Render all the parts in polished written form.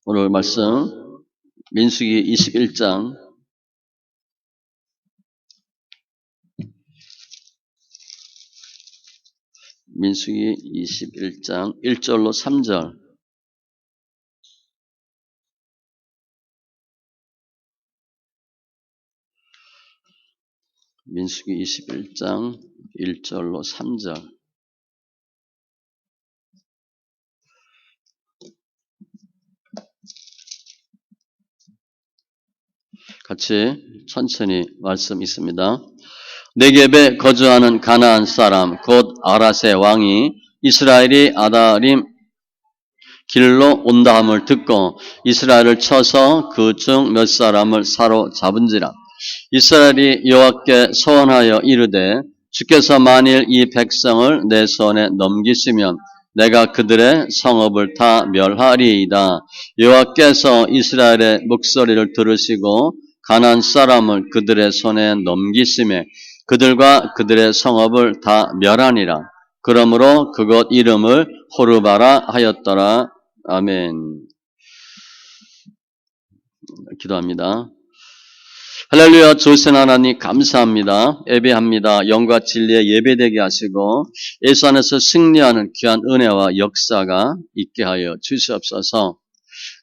오늘 말씀 민수기 21장 민수기 21장 1절로 3절 민수기 21장 1절로 3절 같이 천천히 말씀 있습니다. 네겝에 거주하는 가나안 사람 곧 아랏의 왕이 이스라엘이 아다림 길로 온다함을 듣고 이스라엘을 쳐서 그 중 몇 사람을 사로잡은지라. 이스라엘이 여호와께 서원하여 이르되 주께서 만일 이 백성을 내 손에 넘기시면 내가 그들의 성읍을 다 멸하리이다. 여호와께서 이스라엘의 목소리를 들으시고 가나안 사람을 그들의 손에 넘기심에 그들과 그들의 성읍을 다 멸하니라. 그러므로 그곳 이름을 호르바라 하였더라. 아멘. 기도합니다. 할렐루야. 좋으신 하나님 감사합니다. 예배합니다. 영과 진리에 예배되게 하시고 예수 안에서 승리하는 귀한 은혜와 역사가 있게 하여 주시옵소서.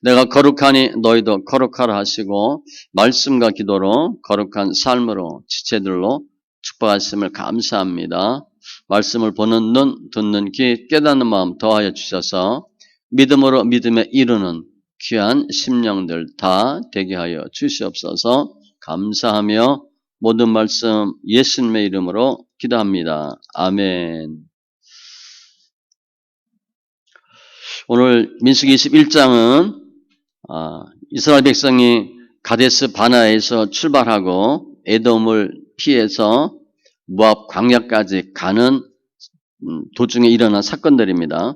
내가 거룩하니 너희도 거룩하라 하시고 말씀과 기도로 거룩한 삶으로 지체들로 축복하심을 감사합니다. 말씀을 보는 눈, 듣는 귀, 깨닫는 마음 더하여 주셔서 믿음으로 믿음에 이르는 귀한 심령들 다 되게 하여 주시옵소서. 감사하며 모든 말씀 예수님의 이름으로 기도합니다. 아멘. 오늘 민수기 21장은 이스라엘 백성이 가데스 바나에서 출발하고 에돔을 피해서 모압 광야까지 가는 도중에 일어난 사건들입니다.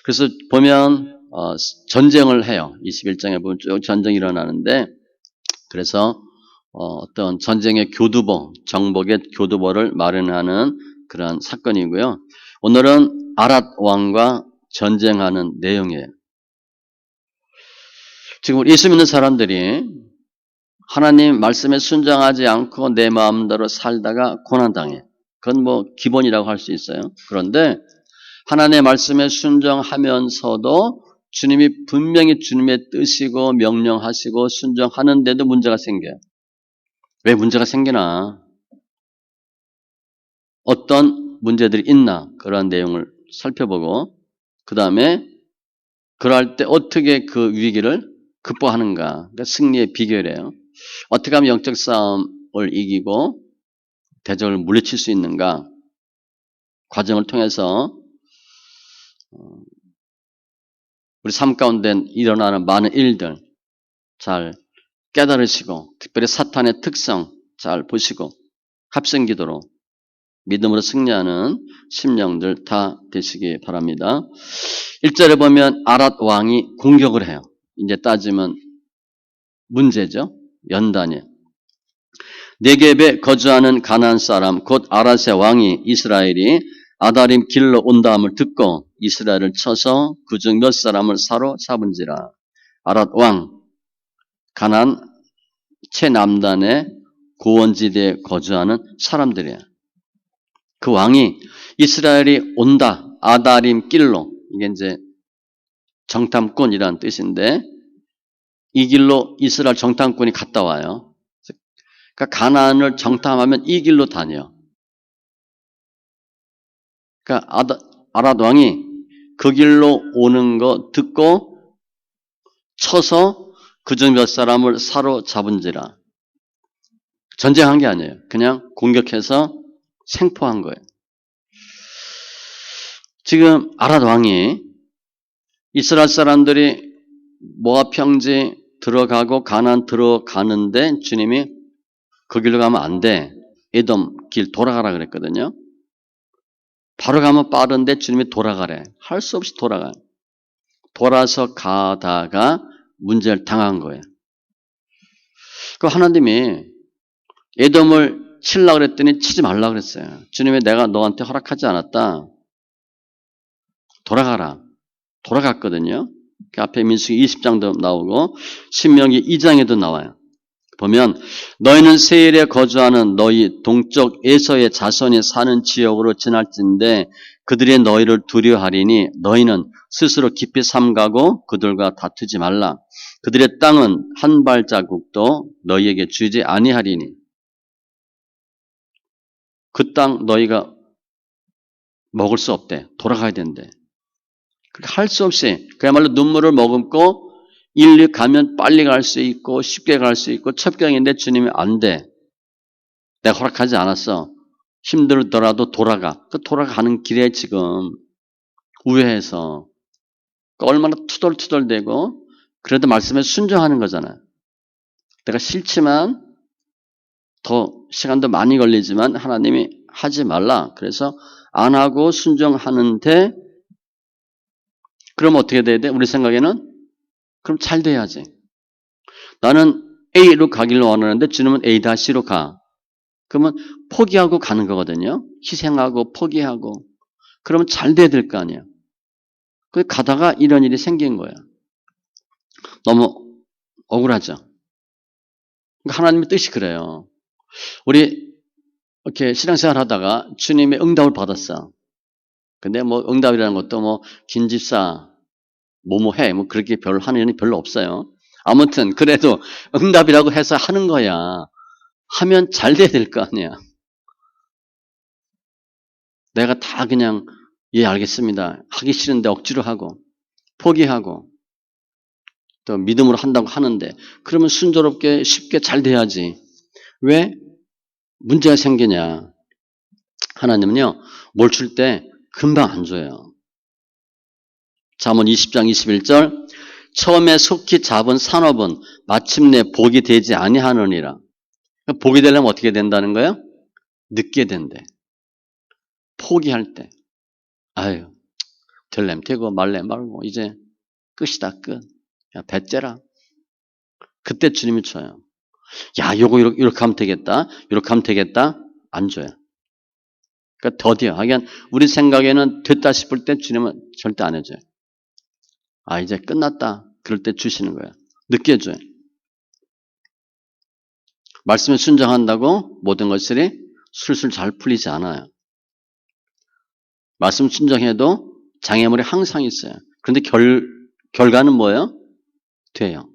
그래서 보면 전쟁을 해요. 21장에 보면 쭉 전쟁이 일어나는데 그래서 어떤 전쟁의 교두보, 정복의 교두보를 마련하는 그런 사건이고요. 오늘은 아랏 왕과 전쟁하는 내용이에요. 지금 예수 믿는 사람들이 하나님 말씀에 순종하지 않고 내 마음대로 살다가 고난당해. 그건 뭐 기본이라고 할 수 있어요. 그런데 하나님의 말씀에 순종하면서도 주님이 분명히 주님의 뜻이고 명령하시고 순종하는데도 문제가 생겨요. 왜 문제가 생기나? 어떤 문제들이 있나? 그러한 내용을 살펴보고 그 다음에 그럴 때 어떻게 그 위기를 극복하는가? 그러니까 승리의 비결이에요. 어떻게 하면 영적 싸움을 이기고 대적을 물리칠 수 있는가? 과정을 통해서 우리 삶 가운데 일어나는 많은 일들 잘 깨달으시고 특별히 사탄의 특성 잘 보시고 합성기도로 믿음으로 승리하는 심령들 다 되시기 바랍니다. 1절에 보면 아랏 왕이 공격을 해요. 이제 따지면 문제죠. 연단이에요. 네겝에 거주하는 가나안 사람 곧 아랏의 왕이 이스라엘이 아다림 길로 온다함을 듣고 이스라엘을 쳐서 그중 몇 사람을 사로잡은지라. 아랏 왕 가나안 최남단의 고원지대에 거주하는 사람들이에요. 그 왕이 이스라엘이 온다. 아다림 길로. 이게 이제 정탐꾼이라는 뜻인데 이 길로 이스라엘 정탐꾼이 갔다 와요. 그러니까 가나안을 정탐하면 이 길로 다녀. 그러니까 아랏 왕이 그 길로 오는 거 듣고 쳐서 그중 몇 사람을 사로잡은지라. 전쟁한 게 아니에요. 그냥 공격해서 생포한 거예요. 지금 아랏 왕이 이스라엘 사람들이 모압 평지 들어가고 가나안 들어가는데 주님이 그 길로 가면 안 돼. 에돔 길 돌아가라 그랬거든요. 바로 가면 빠른데 주님이 돌아가래. 할 수 없이 돌아가요. 돌아서 가다가 문제를 당한 거예요. 그 하나님이 에돔을 치려고 그랬더니 치지 말라고 그랬어요. 주님이 내가 너한테 허락하지 않았다. 돌아가라. 돌아갔거든요. 그 앞에 민수기 20장도 나오고 신명기 2장에도 나와요. 보면 너희는 세일에 거주하는 너희 동쪽 에서의 자손이 사는 지역으로 지날진대 그들이 너희를 두려워하리니 너희는 스스로 깊이 삼가고 그들과 다투지 말라. 그들의 땅은 한 발자국도 너희에게 주지 아니하리니 그 땅 너희가 먹을 수 없대. 돌아가야 된대. 할 수 없이 그야말로 눈물을 머금고 일리 가면 빨리 갈 수 있고 쉽게 갈 수 있고 첩경인데 주님이 안 돼. 내가 허락하지 않았어. 힘들더라도 돌아가. 그 돌아가는 길에 지금 우회해서 얼마나 투덜투덜대고 그래도 말씀에 순종하는 거잖아요. 내가 싫지만 더 시간도 많이 걸리지만 하나님이 하지 말라. 그래서 안 하고 순종하는데 그럼 어떻게 돼야 돼? 우리 생각에는 그럼 잘 돼야지. 나는 A로 가기를 원하는데 주님은 A-C로 가. 그러면 포기하고 가는 거거든요. 희생하고 포기하고. 그러면 잘 돼야 될 거 아니에요. 그 가다가 이런 일이 생긴 거예요. 너무 억울하죠. 하나님의 뜻이 그래요. 우리 이렇게 신앙생활 하다가 주님의 응답을 받았어. 근데 뭐 응답이라는 것도 뭐 김집사 뭐뭐 해. 뭐 그렇게 별로 하는 일이 별로 없어요. 아무튼 그래도 응답이라고 해서 하는 거야. 하면 잘 돼야 될 거 아니야. 내가 다 그냥 예 알겠습니다. 하기 싫은데 억지로 하고 포기하고 또 믿음으로 한다고 하는데 그러면 순조롭게 쉽게 잘 돼야지. 왜 문제가 생기냐. 하나님은요. 뭘 줄 때 금방 안 줘요. 잠언 20장 21절 처음에 속히 잡은 산업은 마침내 복이 되지 아니하느니라. 복이 되려면 어떻게 된다는 거예요? 늦게 된대. 포기할 때. 아유, 될렘 되고 말렘 말고 이제 끝이다 끝. 야 배째라. 그때 주님이 줘요. 야 요거 이렇게 하면 되겠다. 이렇게 하면 되겠다. 안 줘요. 그러니까 더디어. 하긴 우리 생각에는 됐다 싶을 때 주님은 절대 안 해줘요. 아 이제 끝났다. 그럴 때 주시는 거예요. 늦게 줘요. 말씀에 순종한다고 모든 것들이 술술 잘 풀리지 않아요. 말씀 순종해도 장애물이 항상 있어요. 그런데 결과는 뭐예요? 돼요.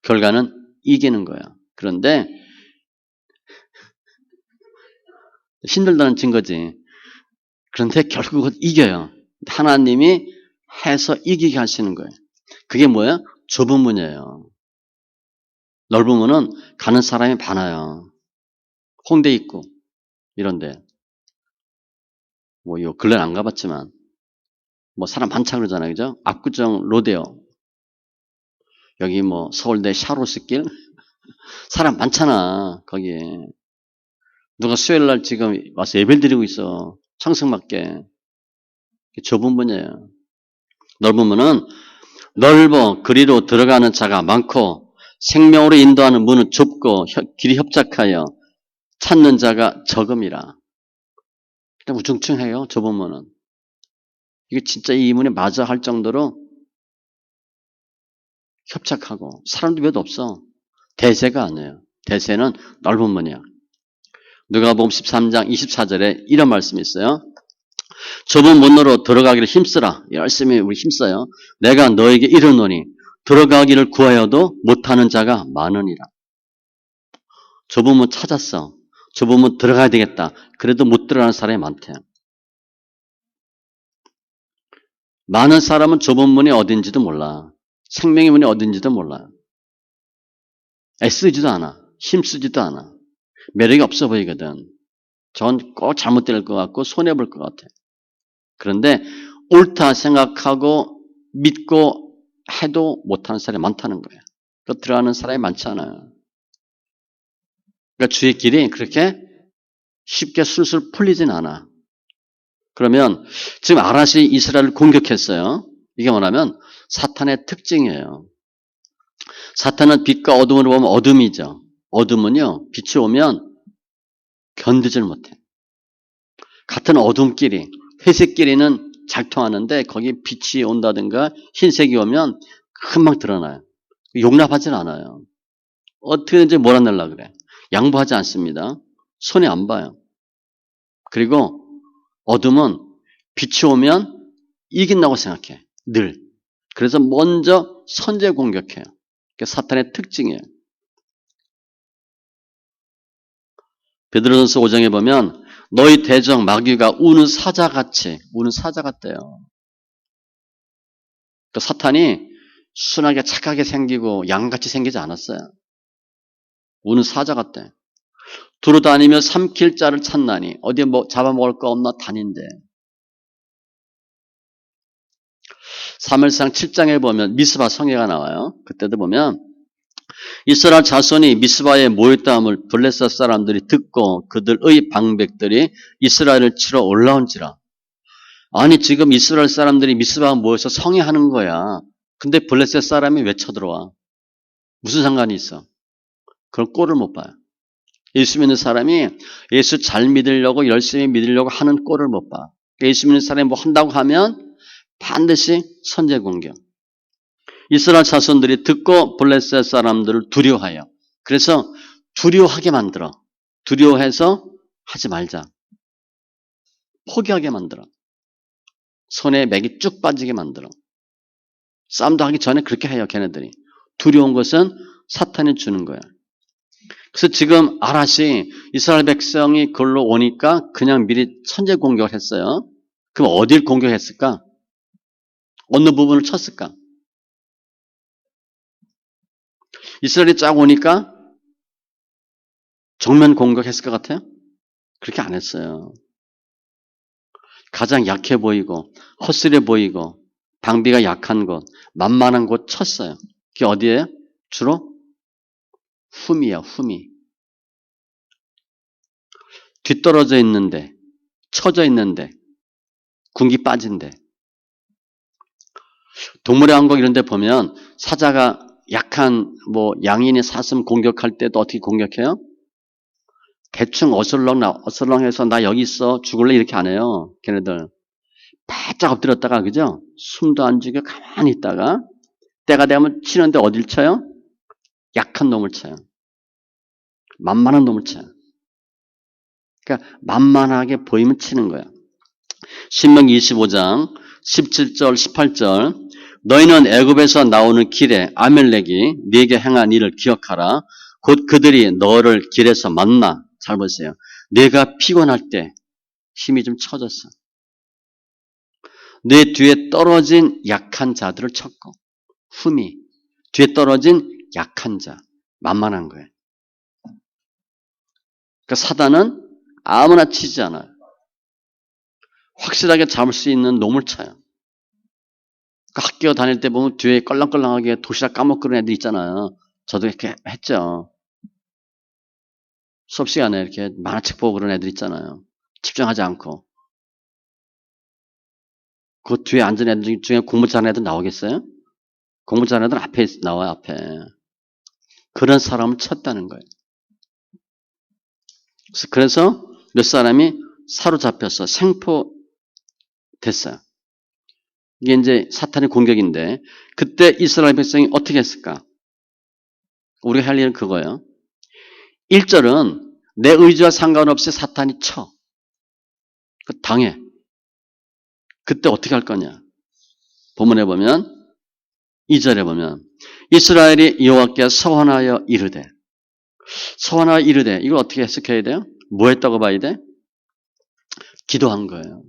결과는 이기는 거예요. 그런데 힘들다는 증거지. 그런데 결국은 이겨요. 하나님이 해서 이기게 하시는 거예요. 그게 뭐예요? 좁은 문이에요. 넓은 문은 가는 사람이 많아요. 홍대 있고 이런데 뭐 요 근래는 안 가봤지만 뭐 사람 많다 그러잖아요, 그죠? 압구정 로데오 여기 뭐 서울대 샤로스길 사람 많잖아 거기에 누가 수요일 날 지금 와서 예배를 드리고 있어 청승맞게 좁은 문이에요. 넓은 문은 넓어 그리로 들어가는 자가 많고 생명으로 인도하는 문은 좁고 길이 협착하여 찾는 자가 적음이라. 그냥 우중충해요. 좁은 문은. 이게 진짜 이 문에 맞아 할 정도로 협착하고 사람도 몇 없어. 대세가 아니에요. 대세는 넓은 문이야. 누가복음 13장 24절에 이런 말씀이 있어요. 좁은 문으로 들어가기를 힘쓰라. 열심히 우리 힘써요. 내가 너에게 이르노니 들어가기를 구하여도 못하는 자가 많으니라. 좁은 문 찾았어. 좁은 문 들어가야 되겠다. 그래도 못 들어가는 사람이 많대요. 많은 사람은 좁은 문이 어딘지도 몰라. 생명의 문이 어딘지도 몰라요. 애쓰지도 않아. 힘쓰지도 않아. 매력이 없어 보이거든. 전 꼭 잘못될 것 같고 손해볼 것 같아. 그런데 옳다 생각하고 믿고 해도 못하는 사람이 많다는 거예요. 또 들어가는 사람이 많지 않아요. 그러니까 주의 길이 그렇게 쉽게 술술 풀리진 않아. 그러면 지금 아라시 이스라엘을 공격했어요. 이게 뭐냐면 사탄의 특징이에요. 사탄은 빛과 어둠을 보면 어둠이죠. 어둠은요. 빛이 오면 견디질 못해. 같은 어둠끼리 회색끼리는 잘 통하는데 거기 빛이 온다든가 흰색이 오면 금방 드러나요. 용납하진 않아요. 어떻게든지 몰아내려고 그래. 양보하지 않습니다. 손에 안 봐요. 그리고 어둠은 빛이 오면 이긴다고 생각해. 늘. 그래서 먼저 선제 공격해요. 그게 사탄의 특징이에요. 베드로전서 5장에 보면 너희 대적 마귀가 우는 사자 같대요. 그 사탄이 순하게 착하게 생기고 양같이 생기지 않았어요. 우는 사자 같대. 두루 다니며 삼킬 자를 찾나니 어디에 뭐 잡아먹을 거 없나 다닌대. 사무엘상 7장에 보면 미스바 성회가 나와요. 그때도 보면 이스라엘 자손이 미스바에 모였다함을 블레셋 사람들이 듣고 그들의 방백들이 이스라엘을 치러 올라온지라. 아니 지금 이스라엘 사람들이 미스바에 모여서 성회하는 거야. 근데 블레셋 사람이 왜 쳐들어와? 무슨 상관이 있어? 그런 꼴을 못 봐요. 예수 믿는 사람이 예수 잘 믿으려고 열심히 믿으려고 하는 꼴을 못 봐. 예수 믿는 사람이 뭐 한다고 하면 반드시 선제 공격. 이스라엘 자손들이 듣고 블레셋 사람들을 두려워해요. 그래서 두려워하게 만들어. 두려워해서 하지 말자. 포기하게 만들어. 손에 맥이 쭉 빠지게 만들어. 싸움도 하기 전에 그렇게 해요, 걔네들이. 두려운 것은 사탄이 주는 거야. 그래서 지금 아랏이 이스라엘 백성이 그걸로 오니까 그냥 미리 선제 공격을 했어요. 그럼 어딜 공격했을까? 어느 부분을 쳤을까? 이스라엘이 쫙 오니까 정면 공격했을 것 같아요? 그렇게 안 했어요. 가장 약해 보이고 허술해 보이고 방비가 약한 곳, 만만한 곳 쳤어요. 그게 어디예요? 주로 흠이야, 흠이. 뒤떨어져 있는데, 처져 있는데, 군기 빠진데. 동물의 왕국 이런 데 보면 사자가 약한 양인의 사슴 공격할 때도 어떻게 공격해요? 대충 어슬렁해서 나 여기 있어 죽을래 이렇게 안 해요. 걔네들 바짝 엎드렸다가 그죠? 숨도 안 죽여 가만히 있다가 때가 되면 치는데 어딜 쳐요? 약한 놈을 쳐요. 만만한 놈을 쳐요. 그러니까 만만하게 보이면 치는 거야. 신명기 25장 17절 18절 너희는 애굽에서 나오는 길에 아멜렉이 네게 행한 일을 기억하라. 곧 그들이 너를 길에서 만나. 잘 보세요. 내가 피곤할 때 힘이 좀 처졌어. 내 뒤에 떨어진 약한 자들을 쳤고 흠이 뒤에 떨어진 약한 자 만만한 거예요. 그러니까 사단은 아무나 치지 않아요. 확실하게 잡을 수 있는 놈을 쳐요. 그러니까 학교 다닐 때 보면 뒤에 껄렁껄렁하게 도시락 까먹고 애들 있잖아요. 저도 이렇게 했죠. 수업 시간에 이렇게 만화책 보고 그런 애들 있잖아요. 집중하지 않고. 그 뒤에 앉은 애들 중에 공부 잘하는 애들 나오겠어요? 공부 잘하는 애들 앞에 나와요, 앞에. 그런 사람을 쳤다는 거예요. 그래서 몇 사람이 사로잡혀서 생포됐어요. 이게 이제 사탄의 공격인데 그때 이스라엘 백성이 어떻게 했을까? 우리가 할 일은 그거예요. 1절은 내 의지와 상관없이 사탄이 쳐. 당해. 그때 어떻게 할 거냐? 본문에 보면 2절에 보면 이스라엘이 여호와께 서원하여 이르되 이걸 어떻게 해석해야 돼요? 뭐 했다고 봐야 돼? 기도한 거예요.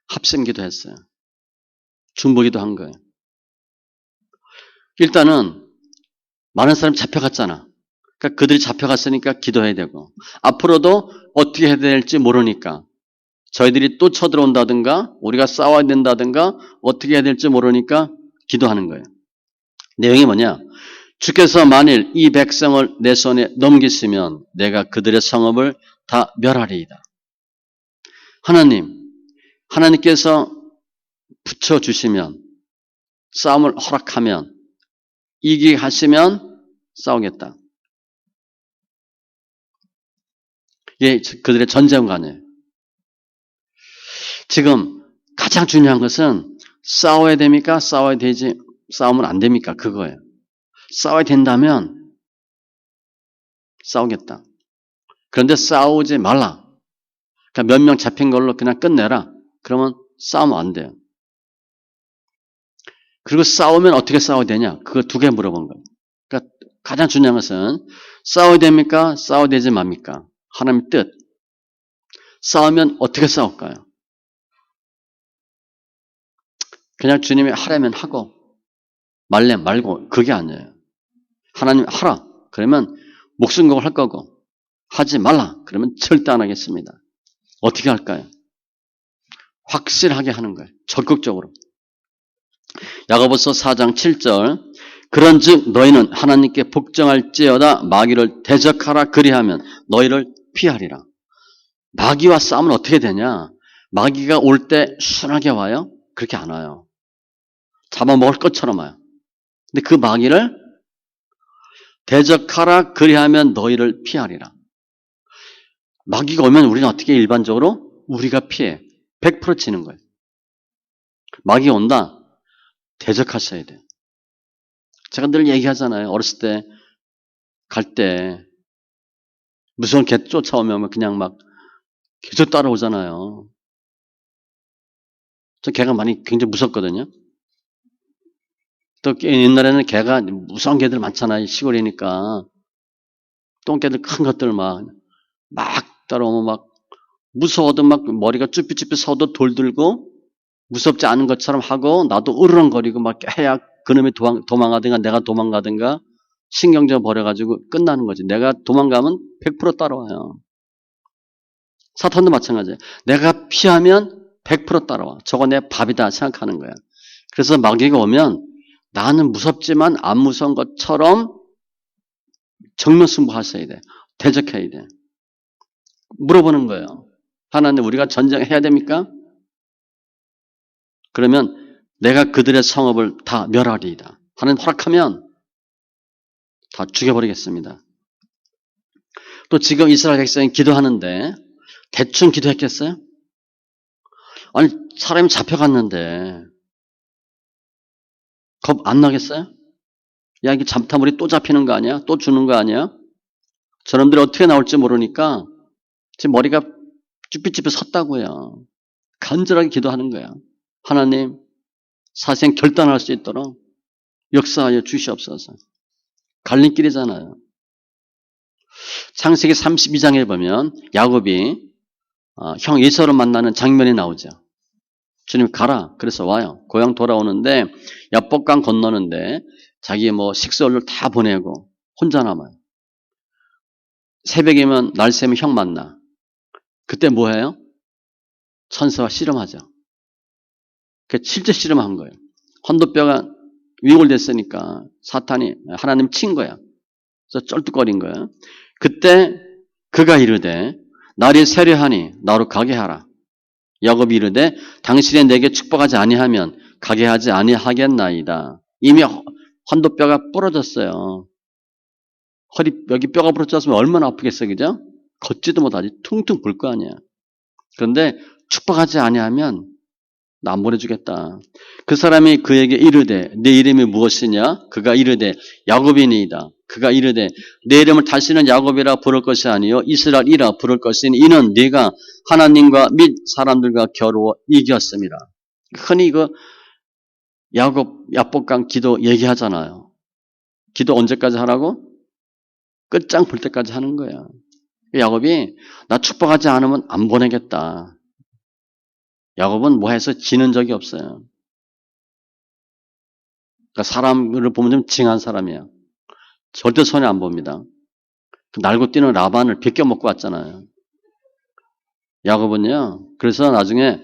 합심기도 했어요. 중보기도 한 거예요. 일단은 많은 사람이 잡혀갔잖아. 그러니까 그들이 잡혀갔으니까 기도해야 되고 앞으로도 어떻게 해야 될지 모르니까 저희들이 또 쳐들어온다든가 우리가 싸워야 된다든가 어떻게 해야 될지 모르니까 기도하는 거예요. 내용이 뭐냐? 주께서 만일 이 백성을 내 손에 넘기시면 내가 그들의 성읍을 다 멸하리이다. 하나님께서 붙여주시면 싸움을 허락하면 이기게 하시면 싸우겠다. 이게 그들의 전쟁관이에요. 지금 가장 중요한 것은 싸워야 됩니까? 싸워야 되지, 싸우면 안 됩니까? 그거예요. 싸워야 된다면 싸우겠다. 그런데 싸우지 말라. 그러니까 몇 명 잡힌 걸로 그냥 끝내라. 그러면 싸우면 안 돼요. 그리고 싸우면 어떻게 싸워야 되냐? 그거 두 개 물어본 거예요. 그러니까 가장 중요한 것은 싸워야 됩니까? 싸워야 되지 맙니까? 하나님의 뜻. 싸우면 어떻게 싸울까요? 그냥 주님이 하라면 하고 말래 말고 그게 아니에요. 하나님 하라. 그러면 목숨 걸고 할 거고 하지 말라. 그러면 절대 안 하겠습니다. 어떻게 할까요? 확실하게 하는 거예요. 적극적으로. 야고보서 4장 7절 그런즉 너희는 하나님께 복종할지어다 마귀를 대적하라 그리하면 너희를 피하리라. 마귀와 싸우면 어떻게 되냐? 마귀가 올 때 순하게 와요? 그렇게 안 와요. 잡아먹을 것처럼 와요. 근데 그 마귀를 대적하라 그리하면 너희를 피하리라. 마귀가 오면 우리는 어떻게 일반적으로? 우리가 피해. 100% 지는 거예요. 마귀가 온다. 대적하셔야 돼요. 제가 늘 얘기하잖아요. 어렸을 때 갈 때 무서운 개 쫓아오면 그냥 막 계속 따라오잖아요. 저 개가 굉장히 무섭거든요. 또 옛날에는 개가 무서운 개들 많잖아요. 시골이니까. 똥개들 큰 것들 막 따라오면 막 무서워도 막 머리가 쭈삣쭈삣 서도 돌 들고 무섭지 않은 것처럼 하고 나도 으르렁거리고 막 해야 그놈이 도망가든가 내가 도망가든가 신경전 버려가지고 끝나는 거지. 내가 도망가면 100% 따라와요. 사탄도 마찬가지예요. 내가 피하면 100% 따라와. 저거 내 밥이다 생각하는 거야. 그래서 마귀가 오면 나는 무섭지만 안 무서운 것처럼 정면 승부하셔야 돼. 대적해야 돼. 물어보는 거예요. 하나님 우리가 전쟁해야 됩니까? 그러면 내가 그들의 성읍을 다 멸하리이다. 하나님 허락하면 다 죽여버리겠습니다. 또 지금 이스라엘 백성이 기도하는데 대충 기도했겠어요? 아니 사람이 잡혀갔는데 겁 안 나겠어요? 야 이게 잠깐 우리 또 잡히는 거 아니야? 또 주는 거 아니야? 저놈들이 어떻게 나올지 모르니까 지금 머리가 쭈삣쭈삣 섰다고요. 간절하게 기도하는 거야. 하나님 사생 결단할 수 있도록 역사하여 주시옵소서. 갈림길이잖아요. 창세기 32장에 보면 야곱이 형 에서를 만나는 장면이 나오죠. 주님 가라. 그래서 와요. 고향 돌아오는데 야복강 건너는데 자기 식솔을 다 보내고 혼자 남아요. 새벽이면 날 새면 형 만나. 그때 뭐 해요? 천사와 씨름하죠. 실제 씨름한 거예요. 헌도뼈가 위골됐으니까 사탄이 하나님 친 거야. 그래서 쩔뚝거린 거예요. 그때 그가 이르되 날이 세려하니 나로 가게 하라. 야곱이 이르되 당신이 내게 축복하지 아니하면 가게 하지 아니하겠나이다. 이미 헌도뼈가 부러졌어요. 여기 뼈가 부러졌으면 얼마나 아프겠어요. 그죠? 걷지도 못하지. 퉁퉁 불 거 아니야. 그런데 축복하지 아니하면 나 안 보내주겠다. 그 사람이 그에게 이르되 내 이름이 무엇이냐? 그가 이르되 야곱이니이다. 그가 이르되 내 이름을 다시는 야곱이라 부를 것이 아니요 이스라엘이라 부를 것이니 이는 네가 하나님과 및 사람들과 겨루어 이겼습니다. 흔히 야복강 기도 얘기하잖아요. 기도 언제까지 하라고? 끝장 볼 때까지 하는 거예요. 야곱이 나 축복하지 않으면 안 보내겠다. 야곱은 뭐 해서 지는 적이 없어요. 그러니까 사람을 보면 좀 징한 사람이에요. 절대 손해 안 봅니다. 날고 뛰는 라반을 베껴 먹고 왔잖아요. 야곱은요. 그래서 나중에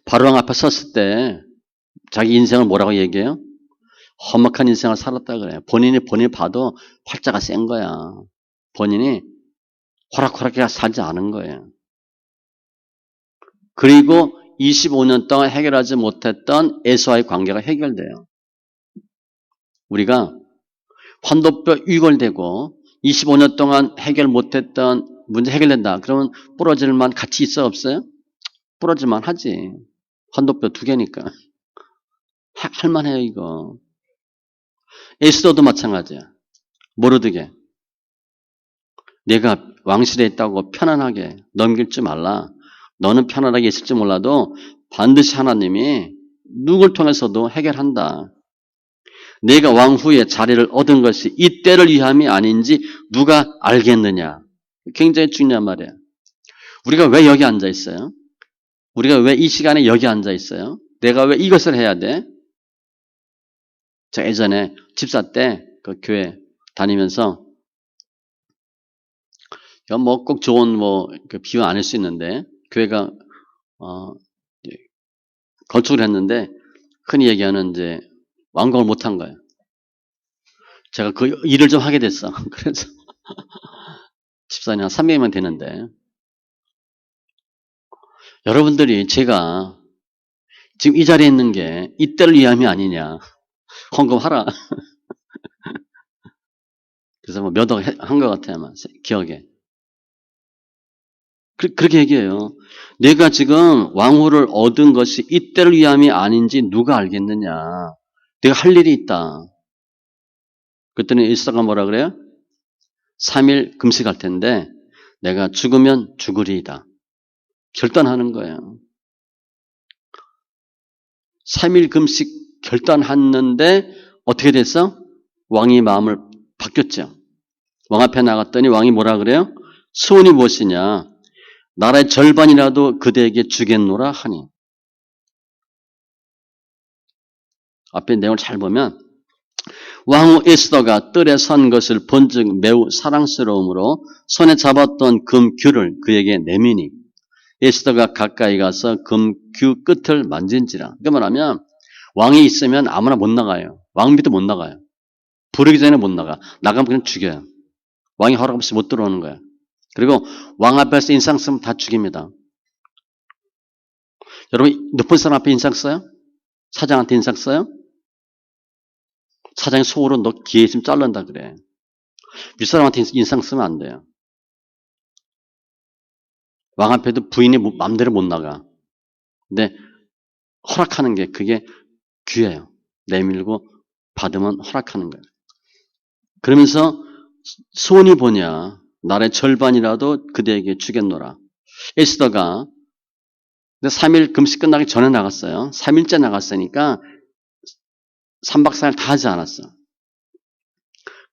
바로왕 앞에 섰을 때 자기 인생을 뭐라고 얘기해요? 험악한 인생을 살았다 그래요. 본인이 봐도 팔자가 센 거야. 본인이 호락호락하게 살지 않은 거예요. 그리고 25년 동안 해결하지 못했던 에서와의 관계가 해결돼요. 우리가 환도뼈 위골되고 25년 동안 해결 못했던 문제 해결된다. 그러면 부러질만 같이 있어 없어요? 부러질만 하지. 환도뼈 2개니까. 할만해요, 이거. 에스더도 마찬가지야. 모르드게. 내가 왕실에 있다고 편안하게 넘길 줄 말라. 너는 편안하게 있을지 몰라도 반드시 하나님이 누굴 통해서도 해결한다. 내가 왕 후에 자리를 얻은 것이 이 때를 위함이 아닌지 누가 알겠느냐. 굉장히 중요한 말이에요. 우리가 왜 여기 앉아 있어요? 우리가 왜 이 시간에 여기 앉아 있어요? 내가 왜 이것을 해야 돼? 제가 예전에 집사 때 그 교회 다니면서 뭐 꼭 좋은 그 비유 아닐 수 있는데 교회가 건축을 했는데 흔히 얘기하는 이제 완공을 못한 거예요. 제가 그 일을 좀 하게 됐어. 그래서 집사님 한 300명 되는데 여러분들이 제가 지금 이 자리에 있는 게 이때를 위함이 아니냐. 헌금하라. 그래서 뭐 몇 억 한 것 같아요. 아마 기억에. 그렇게 얘기해요. 내가 지금 왕후를 얻은 것이 이때를 위함이 아닌지 누가 알겠느냐. 내가 할 일이 있다. 그랬더니 일사가 뭐라 그래요? 3일 금식할 텐데 내가 죽으면 죽으리이다. 결단하는 거예요. 3일 금식 결단했는데 어떻게 됐어? 왕이 마음을 바뀌었죠. 왕 앞에 나갔더니 왕이 뭐라 그래요? 소원이 무엇이냐? 나라의 절반이라도 그대에게 주겠노라 하니. 앞에 내용을 잘 보면 왕후 에스더가 뜰에 선 것을 본즉 매우 사랑스러움으로 손에 잡았던 금규를 그에게 내미니 에스더가 가까이 가서 금규 끝을 만진지라. 그 말하면 왕이 있으면 아무나 못 나가요. 왕비도 못 나가요. 부르기 전에 못 나가. 나가면 그냥 죽여요. 왕이 허락 없이 못 들어오는 거예요. 그리고 왕 앞에서 인상 쓰면 다 죽입니다. 여러분 높은 사람 앞에 인상 써요? 사장한테 인상 써요? 사장이 속으로 너 기회 있으면 자른다 그래. 윗사람한테 인상 쓰면 안 돼요. 왕 앞에도 부인이 마음대로 못 나가. 근데 허락하는 게 그게 귀해요. 내밀고 받으면 허락하는 거예요. 그러면서 소원이 뭐냐. 나라의 절반이라도 그대에게 주겠노라. 에스더가 3일 금식 끝나기 전에 나갔어요. 3일째 나갔으니까 3박 4일 다 하지 않았어.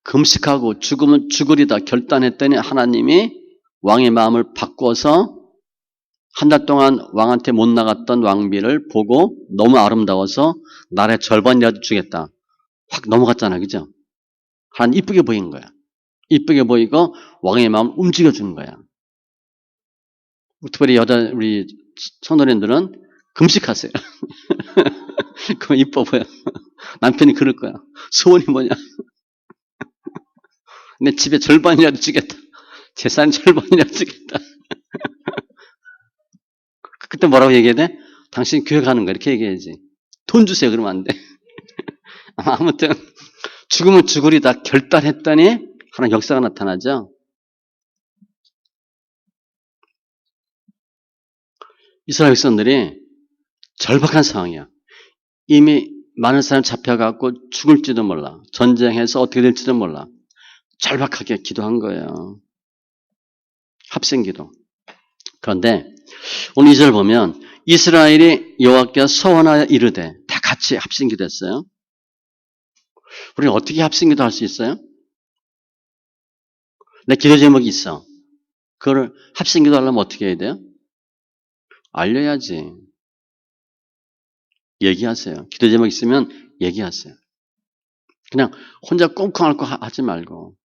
금식하고 죽으면 죽으리다 결단했더니 하나님이 왕의 마음을 바꿔서 한 달 동안 왕한테 못 나갔던 왕비를 보고 너무 아름다워서 나라의 절반이라도 주겠다. 확 넘어갔잖아. 그죠? 하나님 이쁘게 보인 거야. 이쁘게 보이고 왕의 마음을 움직여주는 거야. 특별히 우리 성도님들은 금식하세요. 그럼 이뻐 보여. 남편이 그럴 거야. 소원이 뭐냐? 내 집에 절반이라도 주겠다. 재산 절반이라도 주겠다. 그때 뭐라고 얘기해야 돼? 당신 교회 가는 거야. 이렇게 얘기해야지. 돈 주세요. 그러면 안 돼. 아무튼 죽으면 죽으리다 결단했더니 하나님 역사가 나타나죠. 이스라엘 백성들이 절박한 상황이야. 이미 많은 사람 잡혀갖고 죽을지도 몰라. 전쟁해서 어떻게 될지도 몰라. 절박하게 기도한 거예요. 합심기도. 그런데 오늘 2절 보면 이스라엘이 여호와께 서원하여 이르되 다 같이 합심기도했어요. 우리는 어떻게 합심기도 할 수 있어요? 내 기도 제목이 있어. 그거를 합심기도 하려면 어떻게 해야 돼요? 알려야지. 얘기하세요. 기도 제목 있으면 얘기하세요. 그냥 혼자 꽁꽁 앓고 하지 말고.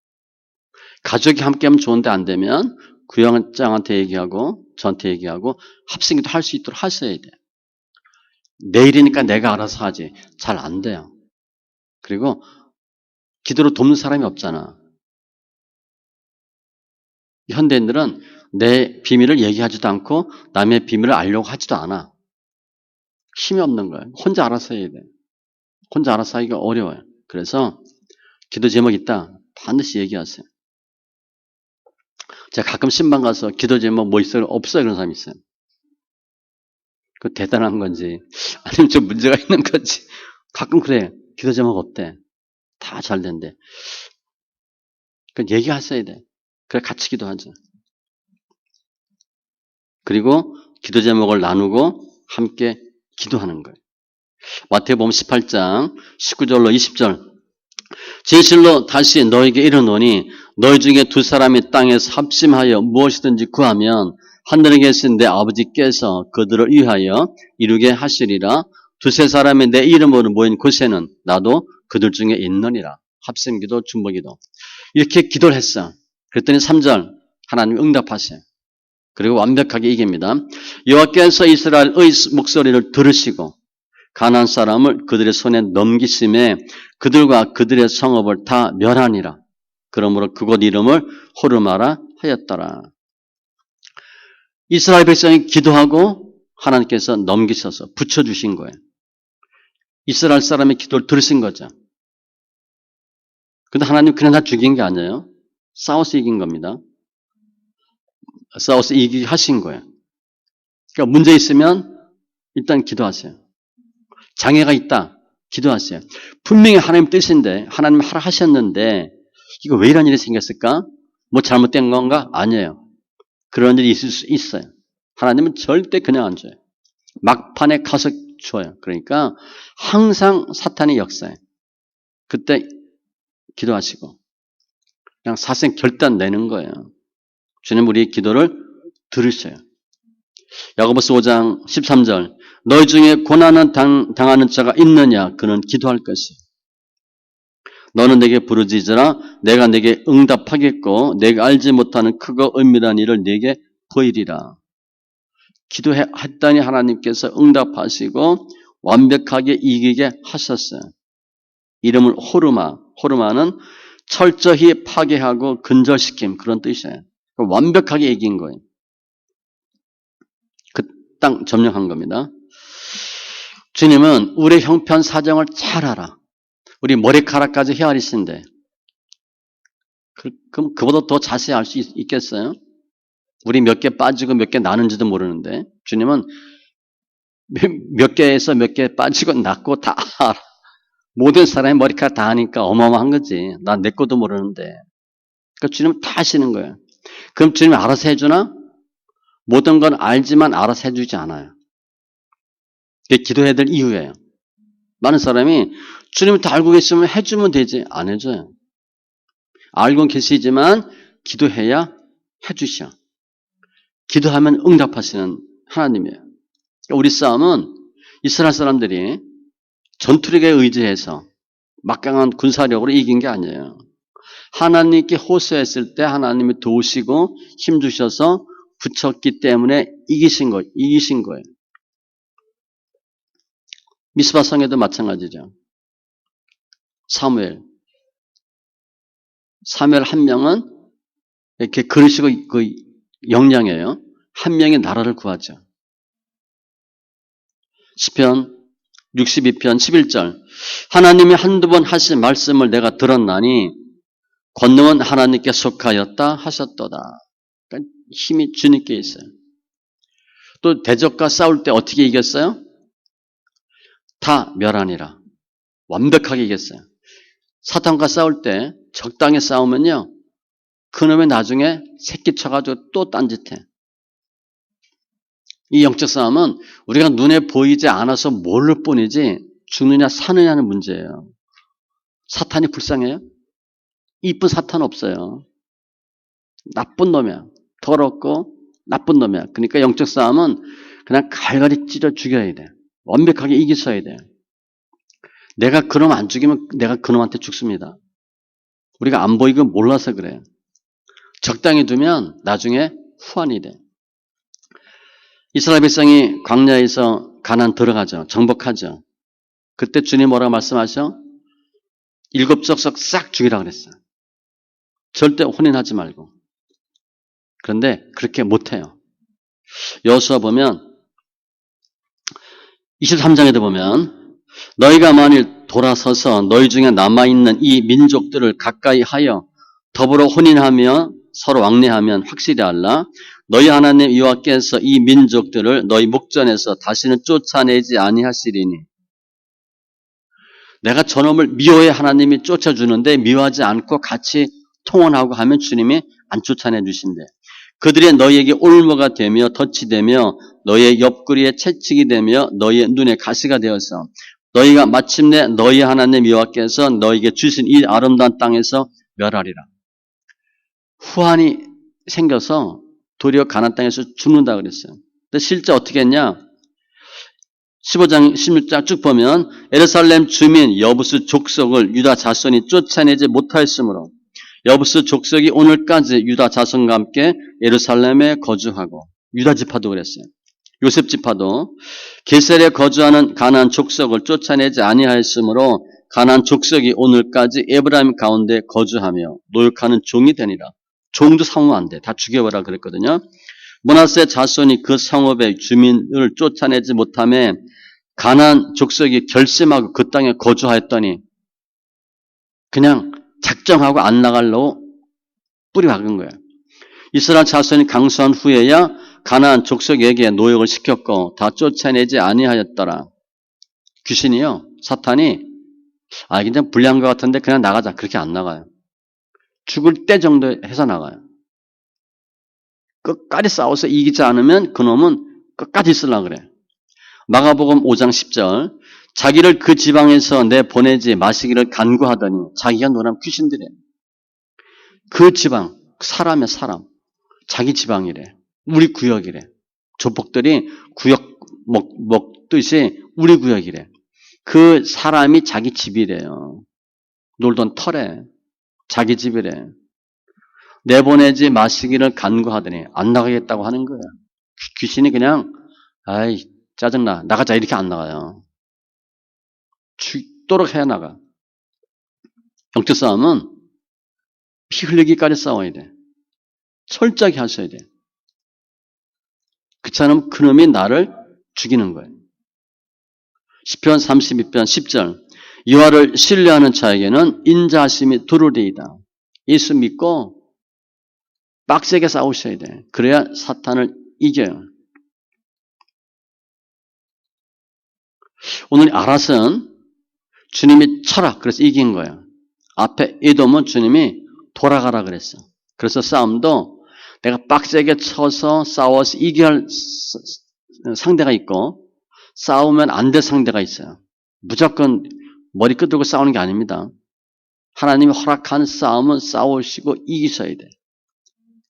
가족이 함께하면 좋은데 안 되면 구역장한테 얘기하고 저한테 얘기하고 합심기도 할 수 있도록 하셔야 돼요. 내일이니까 내가 알아서 하지. 잘 안 돼요. 그리고 기도로 돕는 사람이 없잖아. 현대인들은 내 비밀을 얘기하지도 않고 남의 비밀을 알려고 하지도 않아. 힘이 없는 거예요. 혼자 알아서 해야 돼. 혼자 알아서 하기가 어려워요. 그래서 기도 제목 있다. 반드시 얘기하세요. 제가 가끔 신방 가서 기도 제목 뭐 있어요? 없어요. 그런 사람이 있어요. 그 대단한 건지 아니면 좀 문제가 있는 건지 가끔 그래. 기도 제목 없대. 다 잘 된대. 그 얘기하셔야 돼. 그래 같이 기도하자. 그리고 기도 제목을 나누고 함께 기도하는 거예요. 마태복음 18장 19절로 20절. 진실로 다시 너에게 이르노니 너희 중에 두 사람이 땅에서 합심하여 무엇이든지 구하면 하늘에 계신 내 아버지께서 그들을 위하여 이루게 하시리라. 두세 사람이 내 이름으로 모인 곳에는 나도 그들 중에 있느니라. 합심기도 중보기도. 이렇게 기도를 했어. 그랬더니 3절 하나님이 응답하세요. 그리고 완벽하게 이깁니다. 여호와께서 이스라엘의 목소리를 들으시고 가나안 사람을 그들의 손에 넘기심에 그들과 그들의 성읍을 다 멸하니라. 그러므로 그곳 이름을 호르마라 하였더라. 이스라엘 백성이 기도하고 하나님께서 넘기셔서 붙여주신 거예요. 이스라엘 사람의 기도를 들으신 거죠. 근데 하나님 그냥 다 죽인 게 아니에요. 싸워서 이긴 겁니다. 싸워서 이기게 하신 거예요. 그러니까 문제 있으면 일단 기도하세요. 장애가 있다. 기도하세요. 분명히 하나님 뜻인데 하나님 하라 하셨는데 이거 왜 이런 일이 생겼을까? 뭐 잘못된 건가? 아니에요. 그런 일이 있을 수 있어요. 하나님은 절대 그냥 안 줘요. 막판에 가서 줘요. 그러니까 항상 사탄의 역사에 그때 기도하시고 그냥 사생 결단 내는 거예요. 주님 우리의 기도를 들으셔요. 야고보서 5장 13절 너희 중에 고난을 당하는 자가 있느냐? 그는 기도할 것이. 너는 내게 부르짖으라 내가 내게 응답하겠고 내가 알지 못하는 크고 은밀한 일을 내게 보이리라. 기도했더니 하나님께서 응답하시고 완벽하게 이기게 하셨어요. 이름을 호르마. 호르마는 철저히 파괴하고 근절시킴 그런 뜻이에요. 완벽하게 이긴 거예요. 그 땅 점령한 겁니다. 주님은 우리의 형편 사정을 잘 알아. 우리 머리카락까지 헤아리신데 그럼 그보다 더 자세히 알 수 있겠어요? 우리 몇 개 빠지고 몇 개 나는지도 모르는데 주님은 몇 개에서 몇 개 빠지고 났고 다 알아. 모든 사람의 머리카락 다 아니까 어마어마한 거지. 난 내 것도 모르는데. 그러니까 주님은 다 아시는 거예요. 그럼 주님이 알아서 해주나? 모든 건 알지만 알아서 해주지 않아요. 그게 기도해야 될 이유예요. 많은 사람이 주님이 다 알고 계시면 해주면 되지. 안 해줘요. 알고 계시지만 기도해야 해주셔. 기도하면 응답하시는 하나님이에요. 우리 싸움은 이스라엘 사람들이 전투력에 의지해서 막강한 군사력으로 이긴 게 아니에요. 하나님께 호소했을 때 하나님이 도우시고 힘주셔서 붙였기 때문에 이기신 거예요. 미스바 성에도 마찬가지죠. 사무엘 한 명은 이렇게 그러시고 그 역량이에요. 한 명이 나라를 구하죠. 시편 62편 11절 하나님이 한두 번 하신 말씀을 내가 들었나니 권능은 하나님께 속하였다 하셨도다. 그러니까 힘이 주님께 있어요. 또 대적과 싸울 때 어떻게 이겼어요? 다 멸하니라. 완벽하게 이겼어요. 사탄과 싸울 때 적당히 싸우면요. 그놈의 나중에 새끼 쳐가지고 또 딴짓해. 이 영적 싸움은 우리가 눈에 보이지 않아서 모를 뿐이지 죽느냐 사느냐는 문제예요. 사탄이 불쌍해요? 이쁜 사탄 없어요. 나쁜 놈이야. 더럽고 나쁜 놈이야. 그러니까 영적 싸움은 그냥 갈갈이 찢어 죽여야 돼. 완벽하게 이기셔야 돼. 내가 그놈 안 죽이면 내가 그놈한테 죽습니다. 우리가 안 보이고 몰라서 그래요. 적당히 두면 나중에 후환이 돼. 이스라엘 백성이 광야에서 가나안 들어가죠. 정복하죠. 그때 주님 뭐라고 말씀하셔? 7족속 싹 죽이라 그랬어요. 절대 혼인하지 말고. 그런데 그렇게 못해요. 여호수아 보면 23장에도 보면 너희가 만일 돌아서서 너희 중에 남아있는 이 민족들을 가까이 하여 더불어 혼인하며 서로 왕래하면 확실히 알라. 너희 하나님 여호와께서 이 민족들을 너희 목전에서 다시는 쫓아내지 아니하시리니 내가 저놈을 미워해 하나님이 쫓아주는데 미워하지 않고 같이 통원하고 하면 주님이 안 쫓아내 주신대. 그들이 너희에게 올무가 되며 덫이 되며 너희의 옆구리에 채찍이 되며 너희의 눈에 가시가 되어서 너희가 마침내 너희 하나님 여호와께서 너희에게 주신 이 아름다운 땅에서 멸하리라. 후환이 생겨서 도리어 가나안 땅에서 죽는다 그랬어요. 근데 실제 어떻게 했냐? 15장 16장 쭉 보면 예루살렘 주민 여부스 족속을 유다 자손이 쫓아내지 못하였으므로 여부스 족속이 오늘까지 유다 자손과 함께 예루살렘에 거주하고 유다 지파도 그랬어요. 요셉 지파도 게셀에 거주하는 가나안 족속을 쫓아내지 아니하였으므로 가나안 족속이 오늘까지 에브라임 가운데 거주하며 노역하는 종이 되니라. 종도 상호 안 돼. 다 죽여버라 그랬거든요. 므낫세 자손이 그 성읍의 주민을 쫓아내지 못하며 가나안 족속이 결심하고 그 땅에 거주하였더니 그냥 작정하고 안 나가려고 뿌리 박은 거예요. 이스라엘 자손이 강수한 후에야 가나안 족속에게 노역을 시켰고 다 쫓아내지 아니하였더라. 귀신이요. 사탄이 그냥 불리한 것 같은데 그냥 나가자. 그렇게 안 나가요. 죽을 때 정도 해서 나가요. 끝까지 싸워서 이기지 않으면 그놈은 끝까지 있으려고 그래. 마가복음 5장 10절 자기를 그 지방에서 내보내지 마시기를 간구하더니 자기가 노란 귀신들이에요. 그 지방, 사람의 사람, 자기 지방이래. 우리 구역이래. 조폭들이 구역 먹듯이 우리 구역이래. 그 사람이 자기 집이래요. 놀던 털에 자기 집이래. 내보내지 마시기를 간구하더니 안 나가겠다고 하는 거예요. 귀신이 그냥 아이 짜증나 나가자 이렇게 안 나가요. 죽도록 해야 나가. 영적 싸움은 피 흘리기까지 싸워야 돼. 철저하게 하셔야 돼. 그처럼 그놈이 나를 죽이는 거예요. 시편 32편 10절 여호와를 신뢰하는 자에게는 인자하심이 두루리이다. 예수 믿고 빡세게 싸우셔야 돼. 그래야 사탄을 이겨요. 오늘 아랏은 주님이 쳐라 그래서 이긴 거예요. 앞에 에돔은 주님이 돌아가라 그랬어. 그래서 싸움도 내가 빡세게 쳐서 싸워서 이겨야 상대가 있고 싸우면 안 될 상대가 있어요. 무조건 머리 끄들고 싸우는 게 아닙니다. 하나님이 허락한 싸움은 싸우시고 이기셔야 돼.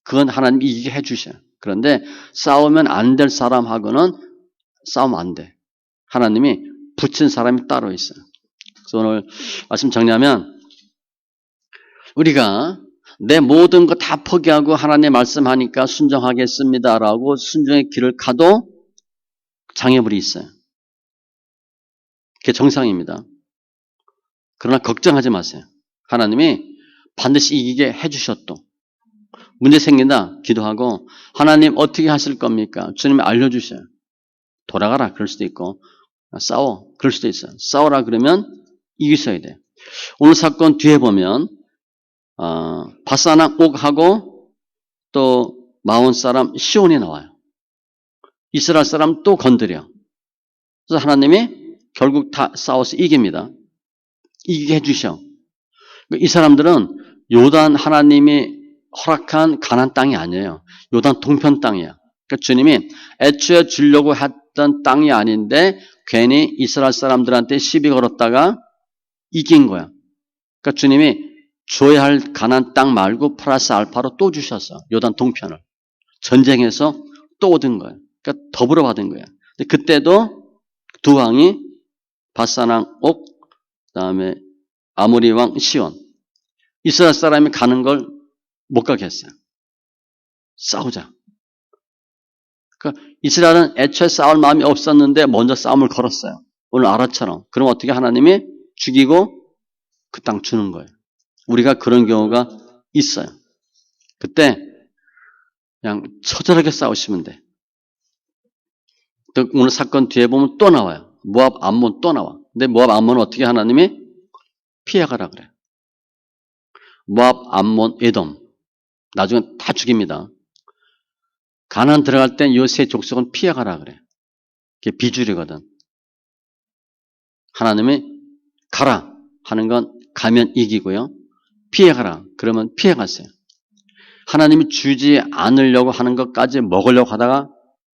그건 하나님이 이기게 해주셔요. 그런데 싸우면 안 될 사람하고는 싸우면 안 돼. 하나님이 붙인 사람이 따로 있어요. 그래서 오늘 말씀 정리하면 우리가 내 모든 거 다 포기하고 하나님 말씀하니까 순종하겠습니다라고 순종의 길을 가도 장애물이 있어요. 그게 정상입니다. 그러나 걱정하지 마세요. 하나님이 반드시 이기게 해주셨도. 문제 생긴다 기도하고 하나님 어떻게 하실 겁니까? 주님이 알려주셔요. 돌아가라 그럴 수도 있고 싸워 그럴 수도 있어요. 싸워라 그러면 이기셔야 돼요. 오늘 사건 뒤에 보면 바사나 옥하고 또 마온 사람 시온이 나와요. 이스라엘 사람 또 건드려. 그래서 하나님이 결국 다 싸워서 이깁니다. 이기게 해주셔. 이 사람들은 요단 하나님이 허락한 가나안 땅이 아니에요. 요단 동편 땅이야. 그러니까 주님이 애초에 주려고 했던 땅이 아닌데 괜히 이스라엘 사람들한테 시비 걸었다가 이긴 거야. 그러니까 주님이 줘야 할 가나안 땅 말고 플러스 알파로 또 주셨어. 요단 동편을. 전쟁에서 또 얻은 거야. 그러니까 더불어 받은 거야. 근데 그때도 두 왕이 바사랑 옥, 그다음에 아모리 왕 시온. 이스라엘 사람이 가는 걸 못 가게 했어요. 싸우자. 그러니까 이스라엘은 애초에 싸울 마음이 없었는데 먼저 싸움을 걸었어요. 오늘 아랏처럼. 그럼 어떻게 하나님이 죽이고 그 땅 주는 거예요. 우리가 그런 경우가 있어요. 그때 그냥 처절하게 싸우시면 돼. 또 오늘 사건 뒤에 보면 또 나와요. 모압, 암몬 또 나와. 근데 모압, 암몬은 어떻게 하나님이 피해가라 그래요. 모압, 암몬, 에돔. 나중에 다 죽입니다. 가나안 들어갈 땐 요 세 족속은 피해가라 그래. 그게 비주류거든. 하나님이 가라 하는 건 가면 이기고요. 피해가라 그러면 피해갔어요. 하나님이 주지 않으려고 하는 것까지 먹으려고 하다가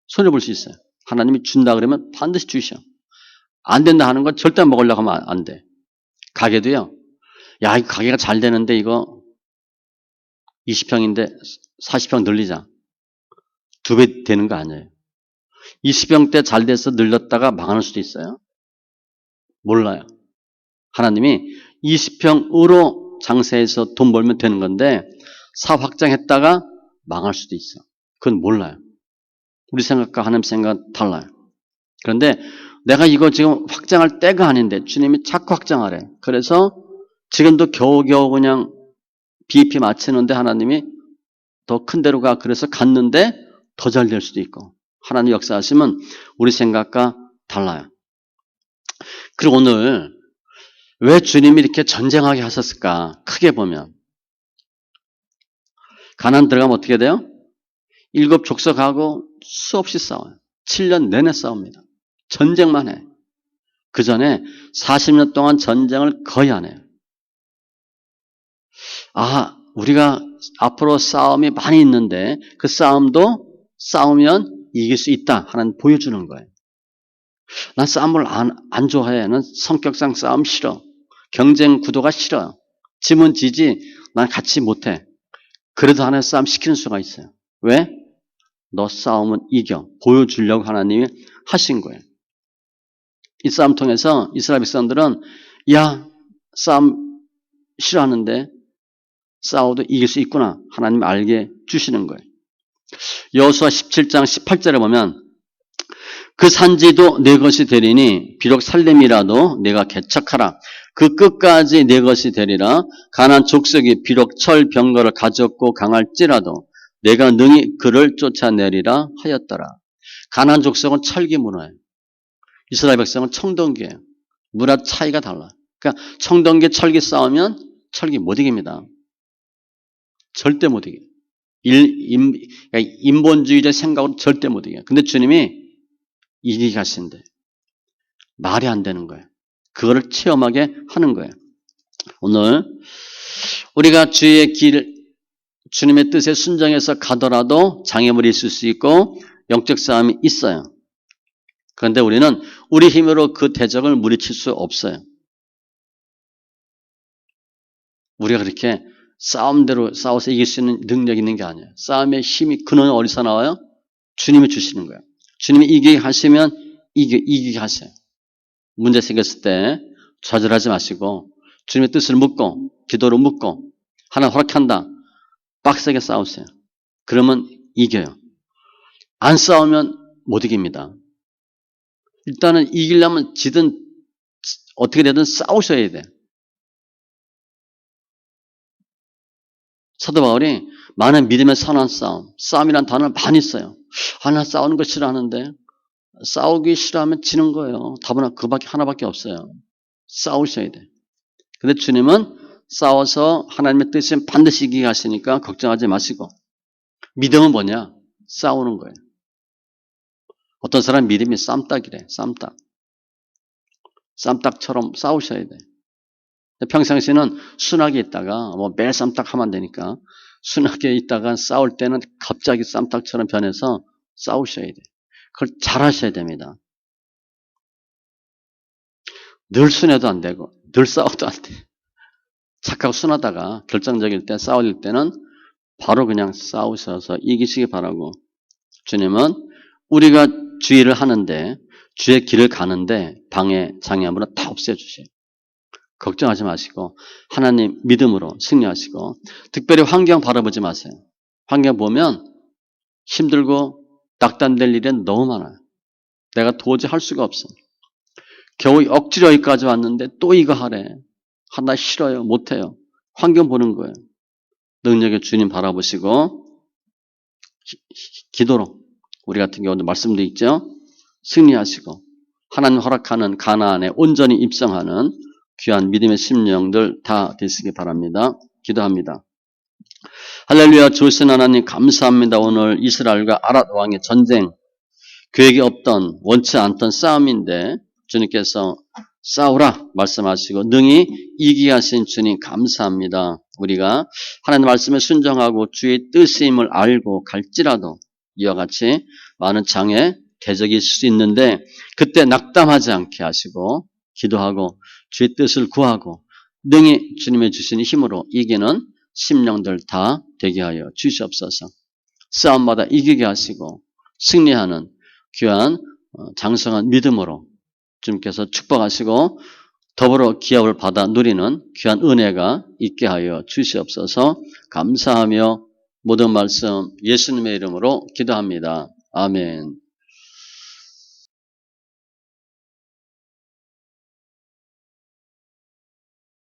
손해볼 수 있어요. 하나님이 준다 그러면 반드시 주셔. 안 된다 하는 건 절대 먹으려고 하면 안 돼. 가게도요. 야, 이 가게가 잘 되는데 이거 20평인데 40평 늘리자. 2배 되는 거 아니에요. 20평 때 잘 돼서 늘렸다가 망할 수도 있어요. 몰라요. 하나님이 20평으로 장사해서 돈 벌면 되는 건데 사업 확장했다가 망할 수도 있어. 그건 몰라요. 우리 생각과 하나님 생각은 달라요. 그런데 내가 이거 지금 확장할 때가 아닌데 주님이 자꾸 확장하래. 그래서 지금도 겨우겨우 그냥 BIP 맞추는데 하나님이 더 큰 데로 가. 그래서 갔는데 더 잘 될 수도 있고. 하나님 역사하시면 우리 생각과 달라요. 그리고 오늘 왜 주님이 이렇게 전쟁하게 하셨을까? 크게 보면 가나안 들어가면 어떻게 돼요? 7 족속하고 수없이 싸워요. 7년 내내 싸웁니다. 전쟁만 해. 그 전에 40년 동안 전쟁을 거의 안 해요. 우리가 앞으로 싸움이 많이 있는데 그 싸움도 싸우면 이길 수 있다 하는 보여주는 거예요. 난 싸움을 안 좋아해. 난 성격상 싸움 싫어. 경쟁 구도가 싫어요. 지면 지지 난 같이 못해. 그래도 하나의 싸움 시키는 수가 있어요. 왜? 너 싸움은 이겨. 보여주려고 하나님이 하신 거예요. 이 싸움 통해서 이스라엘 백성들은 싸움 싫어하는데 싸워도 이길 수 있구나. 하나님 알게 주시는 거예요. 여호수아 17장 18절에 보면 그 산지도 내 것이 되리니 비록 살렘이라도 내가 개척하라. 그 끝까지 내 것이 되리라. 가나안 족속이 비록 철 병거를 가졌고 강할지라도 내가 능히 그를 쫓아내리라 하였더라. 가나안 족속은 철기 문화예요. 이스라엘 백성은 청동기예요. 문화 차이가 달라. 그러니까 청동기 철기 싸우면 철기 못 이깁니다. 절대 못 이겨요. 인본주의적 생각으로 절대 못 이겨요. 근데 주님이 이기게 하신대. 말이 안 되는 거예요. 그거를 체험하게 하는 거예요. 오늘 우리가 주의 길, 주님의 뜻에 순종해서 가더라도 장애물이 있을 수 있고 영적 싸움이 있어요. 그런데 우리는 우리 힘으로 그 대적을 물리칠 수 없어요. 우리가 그렇게 싸움대로 싸워서 이길 수 있는 능력이 있는 게 아니에요. 싸움의 힘이 근원은 어디서 나와요? 주님이 주시는 거예요. 주님이 이기게 하시면 이기게 하세요. 문제 생겼을 때 좌절하지 마시고 주님의 뜻을 묻고 기도로 묻고 하나님 허락한다. 빡세게 싸우세요. 그러면 이겨요. 안 싸우면 못 이깁니다. 일단은 이기려면 지든 어떻게 되든 싸우셔야 돼. 사도 바울이 많은 믿음의 선한 싸움이란 단어를 많이 써요. 나 싸우는 거 싫어하는데 싸우기 싫어하면 지는 거예요. 답은 하나밖에 없어요. 싸우셔야 돼. 근데 주님은 싸워서 하나님의 뜻은 반드시 이기게 하시니까 걱정하지 마시고 믿음은 뭐냐? 싸우는 거예요. 어떤 사람 믿음이 쌈딱이래. 쌈딱처럼 싸우셔야 돼. 평상시에는 순하게 있다가 매일 쌈딱 하면 안 되니까 순하게 있다가 싸울 때는 갑자기 쌈딱처럼 변해서 싸우셔야 돼. 그걸 잘 하셔야 됩니다. 늘 순해도 안 되고 늘 싸워도 안 돼. 착하고 순하다가 결정적일 때 싸울 때는 바로 그냥 싸우셔서 이기시기 바라고 주님은 우리가 주의를 하는데 주의 길을 가는데 방해 장애물은 다 없애주세요. 걱정하지 마시고 하나님 믿음으로 승리하시고 특별히 환경 바라보지 마세요. 환경 보면 힘들고 낙담될 일은 너무 많아요. 내가 도저히 할 수가 없어. 겨우 억지로 여기까지 왔는데 또 이거 하래. 하나 싫어요. 못해요. 환경 보는 거예요. 능력의 주님 바라보시고 기도로 우리 같은 경우도 말씀도 있죠. 승리하시고 하나님 허락하는 가나안에 온전히 입성하는 귀한 믿음의 심령들 다 되시기 바랍니다. 기도합니다. 할렐루야. 주신 하나님 감사합니다. 오늘 이스라엘과 아랏 왕의 전쟁, 계획이 없던 원치 않던 싸움인데 주님께서 싸우라 말씀하시고 능히 이기게 하신 주님 감사합니다. 우리가 하나님 말씀에 순종하고 주의 뜻임을 알고 갈지라도 이와 같이 많은 장애, 대적이 있을 수 있는데 그때 낙담하지 않게 하시고 기도하고 주의 뜻을 구하고 능히 주님의 주신 힘으로 이기는 심령들 다 되게 하여 주시옵소서. 싸움마다 이기게 하시고 승리하는 귀한 장성한 믿음으로 주님께서 축복하시고 더불어 기업을 받아 누리는 귀한 은혜가 있게 하여 주시옵소서. 감사하며 모든 말씀 예수님의 이름으로 기도합니다. 아멘.